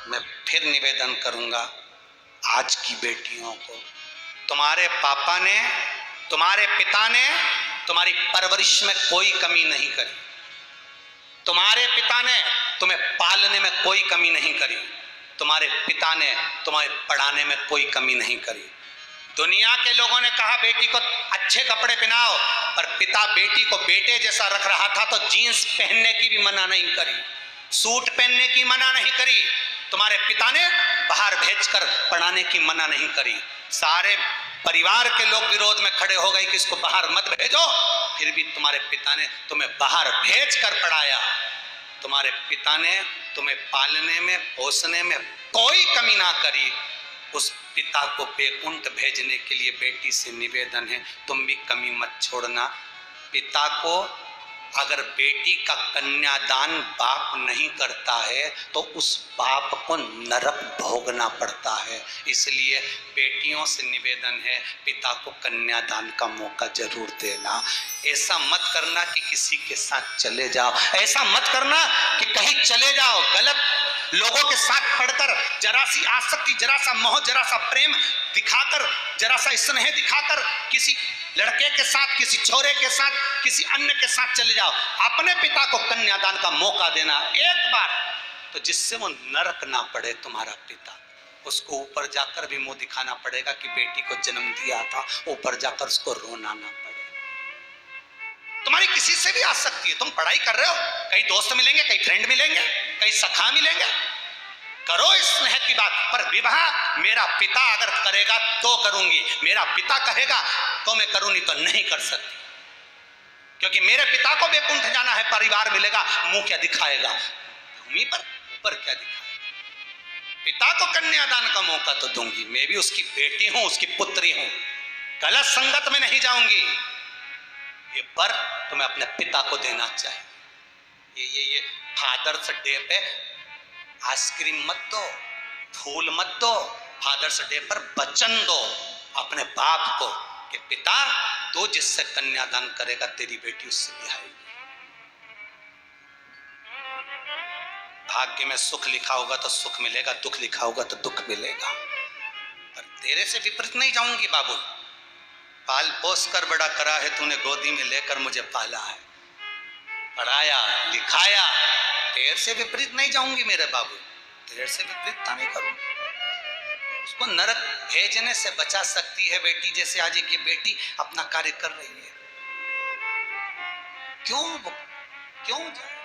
मैं फिर निवेदन करूंगा आज की बेटियों को, तुम्हारे पापा ने, तुम्हारे पिता ने तुम्हारी परवरिश में कोई कमी नहीं करी, तुम्हारे पिता ने तुम्हें पालने में कोई कमी नहीं करी, तुम्हारे पिता ने तुम्हें पढ़ाने में कोई कमी नहीं करी। दुनिया के लोगों ने कहा बेटी को अच्छे कपड़े पहनाओ, पर पिता बेटी को बेटे जैसा रख रहा था तो जीन्स पहनने की भी मना नहीं करी, सूट पहनने की मना नहीं करी। तुम्हारे पिता ने बाहर भेजकर पढ़ाने की मना नहीं करी। सारे परिवार के लोग विरोध में खड़े हो गए कि इसको बाहर मत भेजो, फिर भी तुम्हारे पिता ने तुम्हें बाहर भेजकर पढ़ाया। तुम्हारे पिता ने तुम्हें पालने में, पोसने में कोई कमी ना करी। उस पिता को बैकुंठ भेजने के लिए बेटी से निवेदन है, तुम भी कमी मत छोड़ना। पिता को अगर बेटी का कन्यादान बाप नहीं करता है तो उस बाप को नरक भोगना पड़ता है। इसलिए बेटियों से निवेदन है, पिता को कन्यादान का मौका जरूर देना। ऐसा मत करना कि किसी के साथ चले जाओ, ऐसा मत करना कि कहीं चले जाओ गलत लोगों के साथ पढ़कर, जरा सी आसक्ति, जरा सा मोह, जरा सा प्रेम दिखाकर, जरा सा स्नेह दिखाकर किसी लड़के के साथ, किसी छोरे के साथ, किसी अन्य के साथ चले जाओ। अपने पिता को कन्यादान का मौका देना एक बार, तो जिससे वो नरक ना पड़े तुम्हारा पिता। उसको ऊपर जाकर भी मुंह दिखाना पड़ेगा कि बेटी को जन्म दिया था, ऊपर जाकर उसको रोना ना पड़े। तुम्हारी किसी से भी आ सकती है, तुम पढ़ाई कर रहे हो, कई दोस्त मिलेंगे, कई फ्रेंड मिलेंगे, कई सखा मिलेंगे, करो स्नेह की बात, पर विवाह मेरा पिता अगर करेगा तो करूंगी, मेरा पिता कहेगा तो मैं करूंगी, तो नहीं कर सकती, क्योंकि मेरे पिता को बैकुंठ जाना है, परिवार मिलेगा, मुंह क्या दिखाएगा भूमि पर, ऊपर क्या दिखाएगा। पिता को कन्यादान का मौका तो दूंगी, मैं भी उसकी बेटी हूं, उसकी पुत्री हूं, गलत संगत में नहीं जाऊंगी। ये वर तुम्हें अपने पिता को देना चाहिए। ये फादर्स डे पे आइसक्रीम मत दो, फूल मत दो, फादर्स डे पर वचन दो अपने बाप को कि पिता तो जिससे कन्यादान करेगा तेरी बेटी उससे ब्याहेगी। भाग्य में सुख लिखा होगा तो सुख मिलेगा, दुख लिखा होगा तो दुख मिलेगा, पर तेरे से विपरीत नहीं जाऊंगी बाबू। पाल पोस कर बड़ा करा है तूने, गोदी में लेकर मुझे पाला है, पढ़ाया लिखाया, तेरे से विपरीत नहीं जाऊंगी मेरे बाबू, तेरे से विपरीतता नहीं करूंगी। उसको नरक भेजने से बचा सकती है बेटी, जैसे आज एक ये बेटी अपना कार्य कर रही है। क्यों जाए?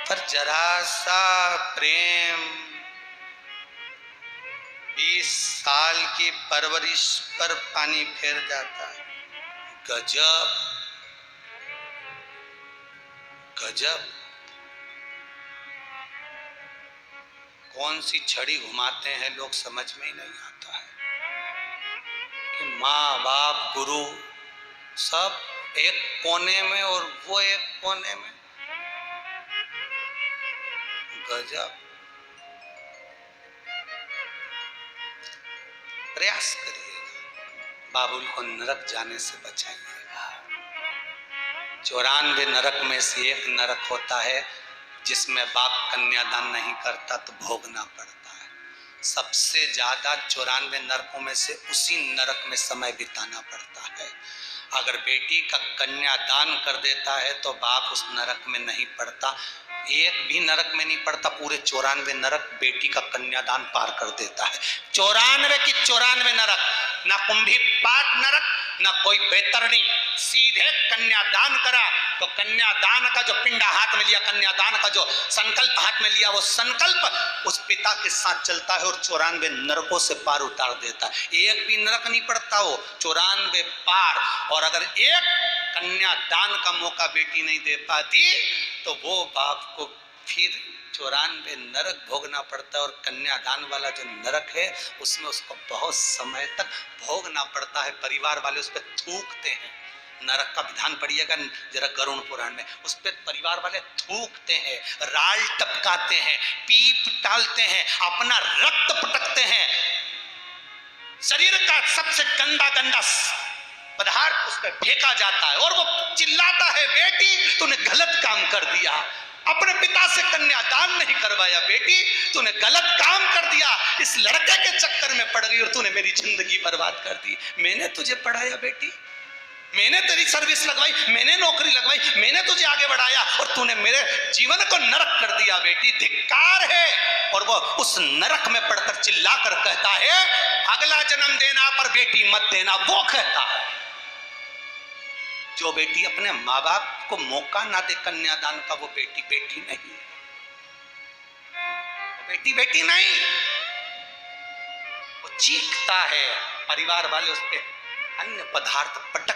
पर जरा सा प्रेम 20 साल की परवरिश पर पानी फेर जाता है। गजब गजब, कौन सी छड़ी घुमाते हैं लोग समझ में ही नहीं आता है कि माँ बाप गुरु सब एक कोने में और वो एक कोने में। गजब। प्रयास करिएगा, बाबुल को नरक जाने से बचाइएगा। 94 नरक में से एक नरक होता है जिसमें बाप कन्यादान नहीं करता तो भोगना पड़ता है। सबसे ज्यादा 94 नरकों में से उसी नरक में समय बिताना पड़ता है। अगर बेटी का कन्यादान कर देता है तो बाप उस नरक में नहीं पड़ता, एक भी नरक में नहीं पड़ता, पूरे 94 नरक बेटी का कन्यादान पार कर देता है। 94 की 94 नरक, ना कुंभी पाट नरक, ना कोई बेतरनी, सीधे कन्यादान करा तो कन्यादान का जो पिंडा हाथ में लिया, कन्यादान का जो संकल्प हाथ में लिया, वो संकल्प उस पिता के साथ चलता है और 94 नरकों से पार उतार देता है। एक भी नरक नहीं पड़ता, वो 94 पार। और अगर एक कन्यादान का मौका बेटी नहीं दे पाती तो वो बाप को फिर 94 नरक भोगना पड़ता है। और कन्यादान वाला जो नरक है उसमें उसको बहुत समय तक भोगना पड़ता है। परिवार वाले उस पर थूकते हैं, नरक का विधान पढ़िएगा जरा गरुड़ पुराण में, उस पर परिवार वाले थूकते हैं, राल टपकाते हैं, पीप डालते हैं, अपना रक्त पटकते हैं। शरीर का सबसे गंदा पदार्थ उस पर फेंका जाता है और वो चिल्लाता है, बेटी तूने गलत काम कर दिया, अपने पिता से कन्यादान नहीं करवाया, बेटी तूने गलत काम कर दिया, इस लड़के के चक्कर में पड़ गई और तूने मेरी जिंदगी बर्बाद कर दी। मैंने तुझे पढ़ाया बेटी, मैंने तेरी सर्विस लगवाई, मैंने नौकरी लगवाई, मैंने तुझे आगे बढ़ाया और तूने मेरे जीवन को नरक कर दिया, बेटी धिक्कार है। और वो उस नरक में पड़कर चिल्लाकर कहता है, अगला जन्म देना पर बेटी मत देना। वो कहता है जो बेटी अपने माँ बाप को मौका ना दे कन्यादान का, वो बेटी बेटी नहीं, वो बेटी बेटी नहीं। वो चीखता है, परिवार वाले उस पे अन्य पदार्थ पटक